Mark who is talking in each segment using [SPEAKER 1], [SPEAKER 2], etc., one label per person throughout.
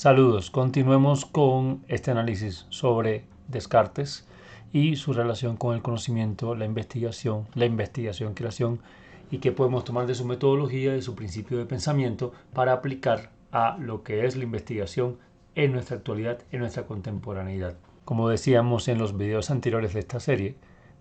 [SPEAKER 1] Saludos, continuemos con este análisis sobre Descartes y su relación con el conocimiento, la investigación, creación y qué podemos tomar de su metodología, de su principio de pensamiento para aplicar a lo que es la investigación en nuestra actualidad, en nuestra contemporaneidad. Como decíamos en los videos anteriores de esta serie,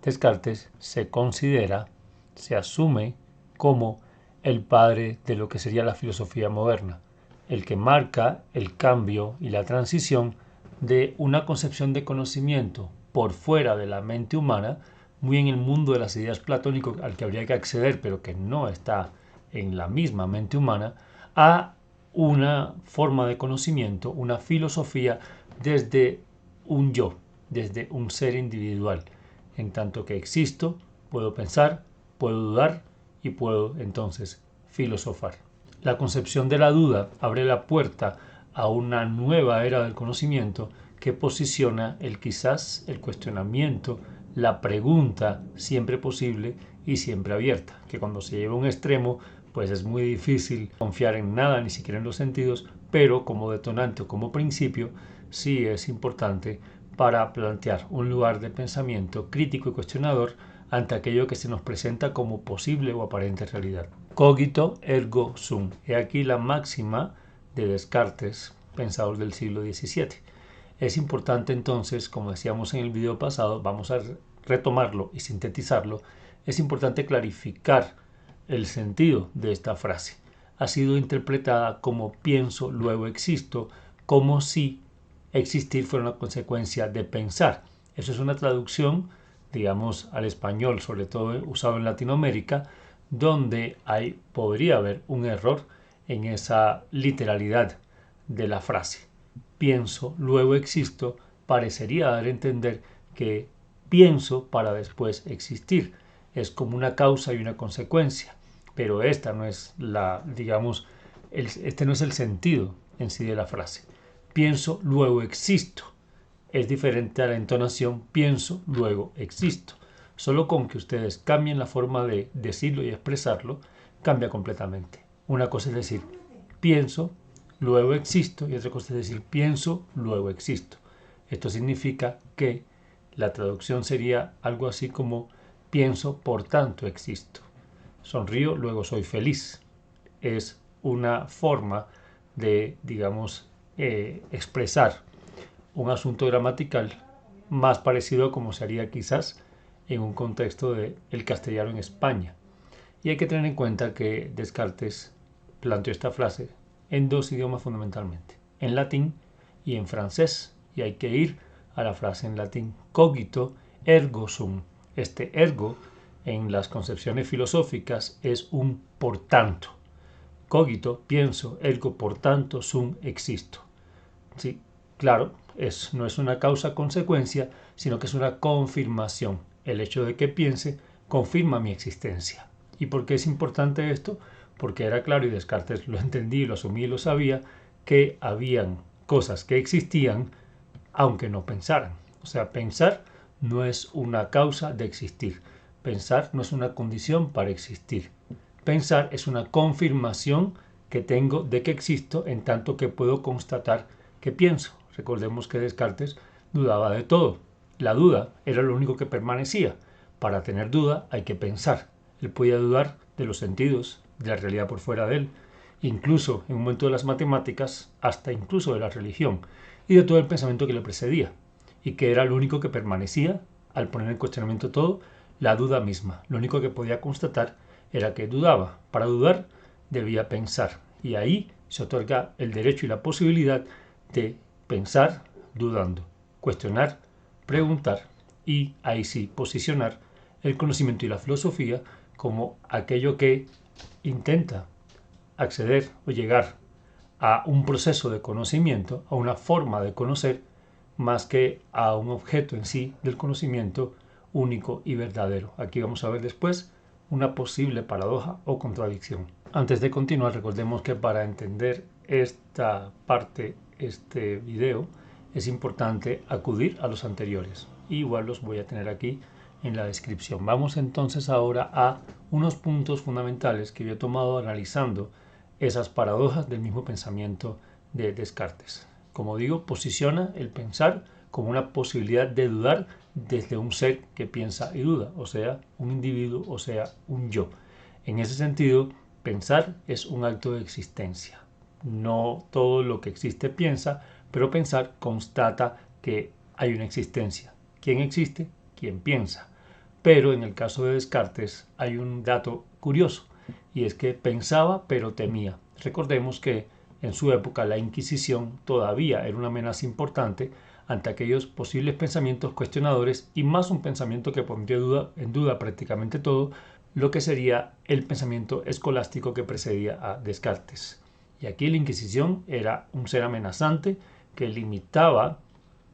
[SPEAKER 1] Descartes se considera, se asume como el padre de lo que sería la filosofía moderna, el que marca el cambio y la transición de una concepción de conocimiento por fuera de la mente humana, muy en el mundo de las ideas platónico al que habría que acceder, pero que no está en la misma mente humana, a una forma de conocimiento, una filosofía desde un yo, desde un ser individual. En tanto que existo, puedo pensar, puedo dudar y puedo entonces filosofar. La concepción de la duda abre la puerta a una nueva era del conocimiento que posiciona el quizás, el cuestionamiento, la pregunta siempre posible y siempre abierta, que cuando se lleva a un extremo pues es muy difícil confiar en nada, ni siquiera en los sentidos, pero como detonante o como principio sí es importante para plantear un lugar de pensamiento crítico y cuestionador ante aquello que se nos presenta como posible o aparente realidad. Cogito ergo sum. He aquí la máxima de Descartes, pensador del siglo XVII. Es importante entonces, como decíamos en el video pasado, vamos a retomarlo y sintetizarlo, es importante clarificar el sentido de esta frase. Ha sido interpretada como pienso, luego existo, como si existir fuera una consecuencia de pensar. Eso es una traducción, digamos, al español, sobre todo usado en Latinoamérica, donde podría haber un error en esa literalidad de la frase. Pienso, luego existo, parecería dar a entender que pienso para después existir. Es como una causa y una consecuencia, pero esta no es este no es el sentido en sí de la frase. Pienso, luego existo. Es diferente a la entonación pienso, luego existo. Solo con que ustedes cambien la forma de decirlo y expresarlo, cambia completamente. Una cosa es decir pienso, luego existo, y otra cosa es decir pienso, luego existo. Esto significa que la traducción sería algo así como pienso, por tanto existo. Sonrío, luego soy feliz. Es una forma de, digamos, expresar un asunto gramatical más parecido a como se haría quizás en un contexto del castellano en España. Y hay que tener en cuenta que Descartes planteó esta frase en dos idiomas fundamentalmente, en latín y en francés. Y hay que ir a la frase en latín, cogito ergo sum. Este ergo en las concepciones filosóficas es un por tanto. Cogito, pienso, ergo por tanto, sum, existo. Sí, claro, no es una causa-consecuencia, sino que es una confirmación. El hecho de que piense confirma mi existencia. ¿Y por qué es importante esto? Porque era claro, y Descartes lo entendí, lo asumí y lo sabía, que habían cosas que existían aunque no pensaran. O sea, pensar no es una causa de existir. Pensar no es una condición para existir. Pensar es una confirmación que tengo de que existo en tanto que puedo constatar que pienso. Recordemos que Descartes dudaba de todo. La duda era lo único que permanecía. Para tener duda hay que pensar. Él podía dudar de los sentidos, de la realidad por fuera de él, incluso en un momento de las matemáticas, hasta incluso de la religión y de todo el pensamiento que le precedía, y que era lo único que permanecía al poner en cuestionamiento todo, la duda misma. Lo único que podía constatar era que dudaba. Para dudar debía pensar, y ahí se otorga el derecho y la posibilidad de pensar dudando, cuestionar, preguntar y ahí sí posicionar el conocimiento y la filosofía como aquello que intenta acceder o llegar a un proceso de conocimiento, a una forma de conocer, más que a un objeto en sí del conocimiento único y verdadero. Aquí vamos a ver después una posible paradoja o contradicción. Antes de continuar, recordemos que para entender esta parte, este video, es importante acudir a los anteriores. Igual los voy a tener aquí en la descripción. Vamos entonces ahora a unos puntos fundamentales que yo he tomado analizando esas paradojas del mismo pensamiento de Descartes. Como digo, posiciona el pensar como una posibilidad de dudar desde un ser que piensa y duda, o sea, un individuo, o sea, un yo. En ese sentido, pensar es un acto de existencia. No todo lo que existe piensa, pero pensar constata que hay una existencia. ¿Quién existe? ¿Quién piensa? Pero en el caso de Descartes hay un dato curioso, y es que pensaba pero temía. Recordemos que en su época la Inquisición todavía era una amenaza importante ante aquellos posibles pensamientos cuestionadores y más un pensamiento que pondría en duda prácticamente todo, lo que sería el pensamiento escolástico que precedía a Descartes. Y aquí la Inquisición era un ser amenazante que limitaba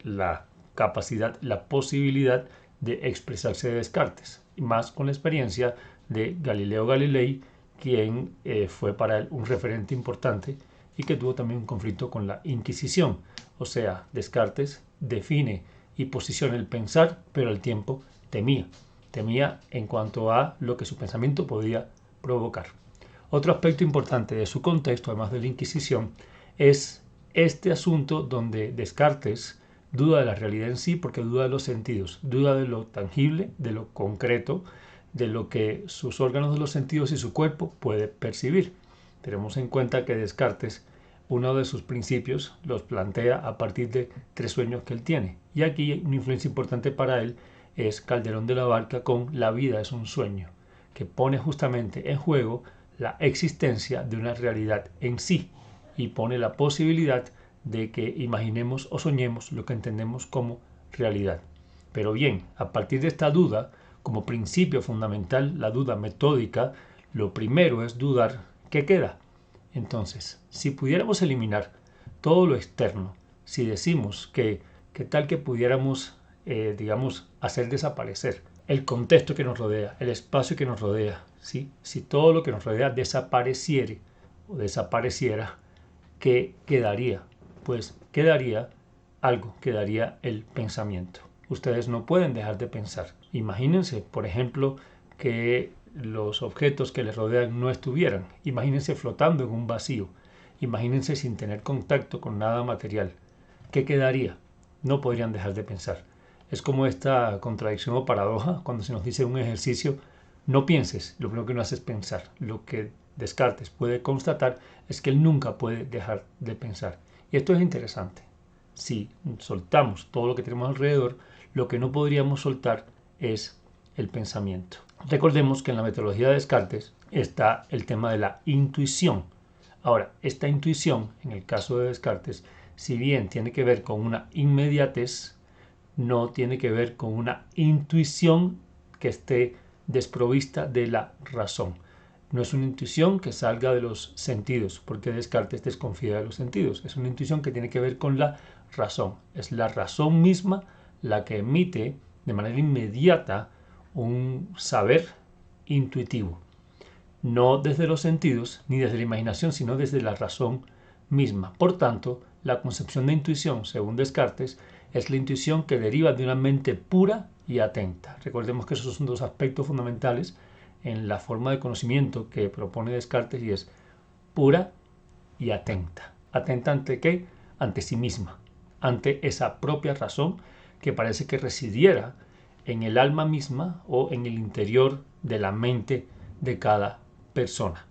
[SPEAKER 1] la capacidad, la posibilidad de expresarse de Descartes, y más con la experiencia de Galileo Galilei, quien fue para él un referente importante y que tuvo también un conflicto con la Inquisición. O sea, Descartes define y posiciona el pensar, pero al tiempo temía. Temía en cuanto a lo que su pensamiento podía provocar. Otro aspecto importante de su contexto, además de la Inquisición, es este asunto donde Descartes duda de la realidad en sí porque duda de los sentidos, duda de lo tangible, de lo concreto, de lo que sus órganos de los sentidos y su cuerpo puede percibir. Tenemos en cuenta que Descartes, uno de sus principios, los plantea a partir de 3 sueños que él tiene. Y aquí una influencia importante para él es Calderón de la Barca con La vida es un sueño, que pone justamente en juego la existencia de una realidad en sí y pone la posibilidad de que imaginemos o soñemos lo que entendemos como realidad. Pero bien, a partir de esta duda, como principio fundamental, la duda metódica, lo primero es dudar qué queda. Entonces, si pudiéramos eliminar todo lo externo, si decimos que tal que pudiéramos, hacer desaparecer el contexto que nos rodea, el espacio que nos rodea, ¿sí? Si todo lo que nos rodea desapareciera o desapareciera, ¿qué quedaría? Pues quedaría algo, quedaría el pensamiento. Ustedes no pueden dejar de pensar. Imagínense, por ejemplo, que los objetos que les rodean no estuvieran. Imagínense flotando en un vacío. Imagínense sin tener contacto con nada material. ¿Qué quedaría? No podrían dejar de pensar. Es como esta contradicción o paradoja cuando se nos dice un ejercicio, no pienses, lo primero que uno hace es pensar. Lo que Descartes puede constatar es que él nunca puede dejar de pensar. Y esto es interesante. Si soltamos todo lo que tenemos alrededor, lo que no podríamos soltar es el pensamiento. Recordemos que en la metodología de Descartes está el tema de la intuición. Ahora, esta intuición, en el caso de Descartes, si bien tiene que ver con una inmediatez, no tiene que ver con una intuición que esté desprovista de la razón. No es una intuición que salga de los sentidos, porque Descartes desconfía de los sentidos. Es una intuición que tiene que ver con la razón. Es la razón misma la que emite de manera inmediata un saber intuitivo. No desde los sentidos ni desde la imaginación, sino desde la razón misma. Por tanto, la concepción de intuición, según Descartes, es la intuición que deriva de una mente pura y atenta. Recordemos que esos son dos aspectos fundamentales en la forma de conocimiento que propone Descartes y es pura y atenta. ¿Atenta ante qué? Ante sí misma, ante esa propia razón que parece que residiera en el alma misma o en el interior de la mente de cada persona.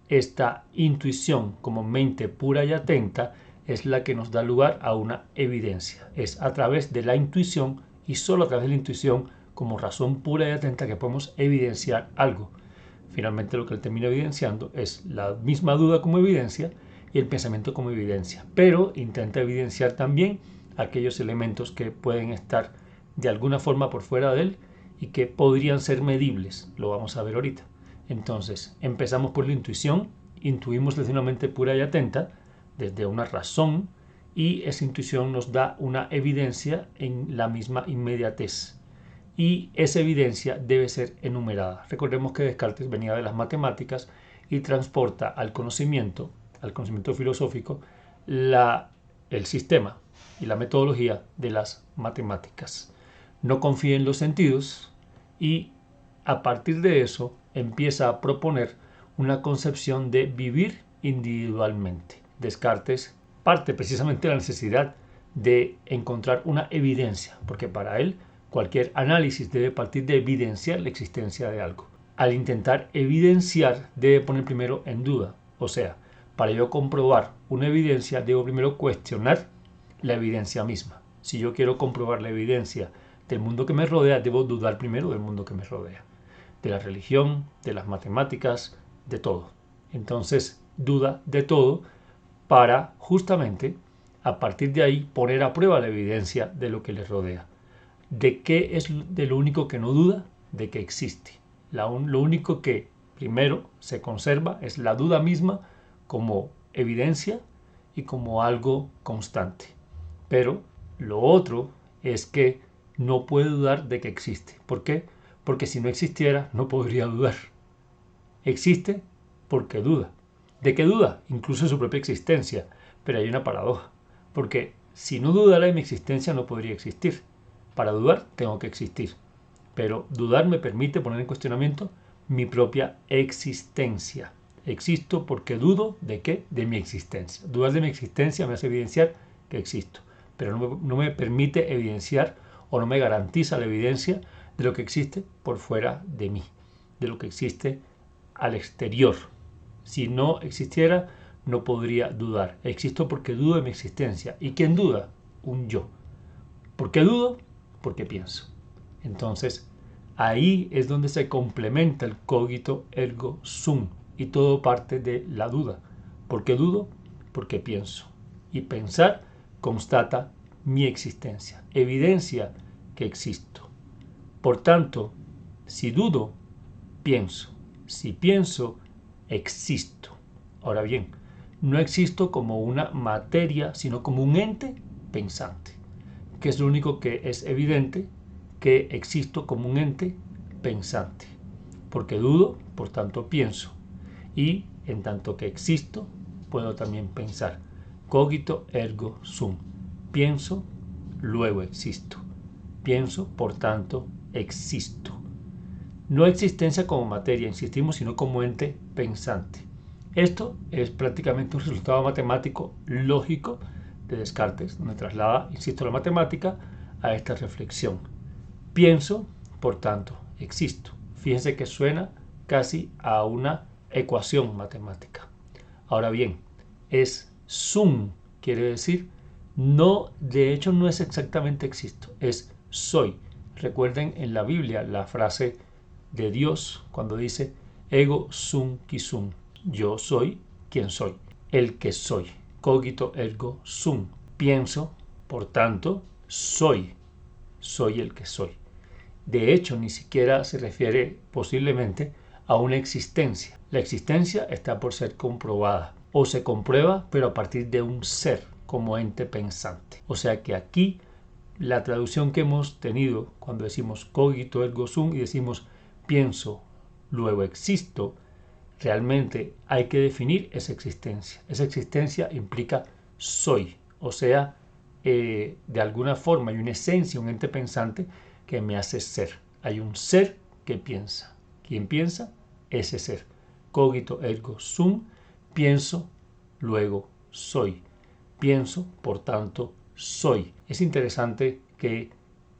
[SPEAKER 1] Esta intuición como mente pura y atenta es la que nos da lugar a una evidencia. Es a través de la intuición y solo a través de la intuición como razón pura y atenta que podemos evidenciar algo. Finalmente lo que él termina evidenciando es la misma duda como evidencia y el pensamiento como evidencia, pero intenta evidenciar también aquellos elementos que pueden estar de alguna forma por fuera de él y que podrían ser medibles, lo vamos a ver ahorita. Entonces, empezamos por la intuición, intuimos desde una mente pura y atenta, desde una razón, y esa intuición nos da una evidencia en la misma inmediatez. Y esa evidencia debe ser enumerada. Recordemos que Descartes venía de las matemáticas y transporta al conocimiento filosófico, el sistema y la metodología de las matemáticas. No confía en los sentidos y a partir de eso empieza a proponer una concepción de vivir individualmente. Descartes parte precisamente de la necesidad de encontrar una evidencia, porque para él cualquier análisis debe partir de evidenciar la existencia de algo. Al intentar evidenciar, debe poner primero en duda. O sea, para yo comprobar una evidencia, debo primero cuestionar la evidencia misma. Si yo quiero comprobar la evidencia del mundo que me rodea, debo dudar primero del mundo que me rodea. De la religión, de las matemáticas, de todo. Entonces, duda de todo para justamente a partir de ahí poner a prueba la evidencia de lo que le rodea. ¿De qué es de lo único que no duda? De que existe. Lo único que primero se conserva es la duda misma como evidencia y como algo constante. Pero lo otro es que no puede dudar de que existe. ¿Por qué? Porque si no existiera no podría dudar. Existe porque duda. ¿De qué duda? Incluso de su propia existencia. Pero hay una paradoja. Porque si no dudara de mi existencia no podría existir. Para dudar tengo que existir. Pero dudar me permite poner en cuestionamiento mi propia existencia. Existo porque dudo ¿de qué? De mi existencia. Dudar de mi existencia me hace evidenciar que existo. Pero no me permite evidenciar o no me garantiza la evidencia de lo que existe por fuera de mí. De lo que existe al exterior. Si no existiera, no podría dudar. Existo porque dudo de mi existencia. ¿Y quién duda? Un yo. ¿Por qué dudo? Porque pienso. Entonces, ahí es donde se complementa el cogito ergo sum y todo parte de la duda. ¿Por qué dudo? Porque pienso. Y pensar constata mi existencia, evidencia que existo. Por tanto, si dudo, pienso. Si pienso, existo. Ahora bien, no existo como una materia, sino como un ente pensante, que es lo único que es evidente, que existo como un ente pensante. Porque dudo, por tanto pienso. Y en tanto que existo, puedo también pensar. Cogito ergo sum. Pienso, luego existo. Pienso, por tanto, existo. No existencia como materia, insistimos, sino como ente pensante. Esto es prácticamente un resultado matemático lógico de Descartes, donde traslada, insisto, la matemática a esta reflexión. Pienso, por tanto, existo. Fíjense que suena casi a una ecuación matemática. Ahora bien, es sum, quiere decir, no, de hecho no es exactamente existo, es soy. Recuerden en la Biblia la frase de Dios cuando dice ego sum qui sum, yo soy quien soy, el que soy. Cogito ergo sum, pienso, por tanto, soy el que soy. De hecho, ni siquiera se refiere posiblemente a una existencia. La existencia está por ser comprobada o se comprueba, pero a partir de un ser como ente pensante. O sea que aquí la traducción que hemos tenido cuando decimos cogito ergo sum y decimos pienso, luego existo, realmente hay que definir esa existencia. Esa existencia implica soy, o sea, de alguna forma hay una esencia, un ente pensante que me hace ser. Hay un ser que piensa. ¿Quién piensa? Ese ser. Cogito ergo sum, pienso, luego soy. Pienso, por tanto, soy. Es interesante que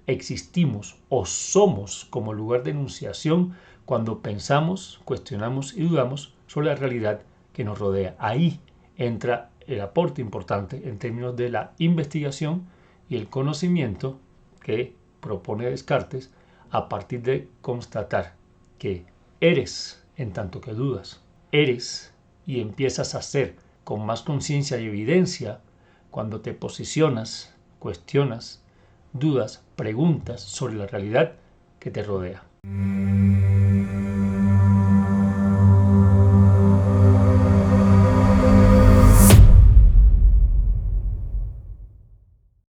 [SPEAKER 1] existimos o somos como lugar de enunciación cuando pensamos, cuestionamos y dudamos sobre la realidad que nos rodea. Ahí entra el aporte importante en términos de la investigación y el conocimiento que propone Descartes a partir de constatar que eres en tanto que dudas, eres y empiezas a ser con más conciencia y evidencia cuando te posicionas, cuestionas, dudas, preguntas sobre la realidad que te rodea.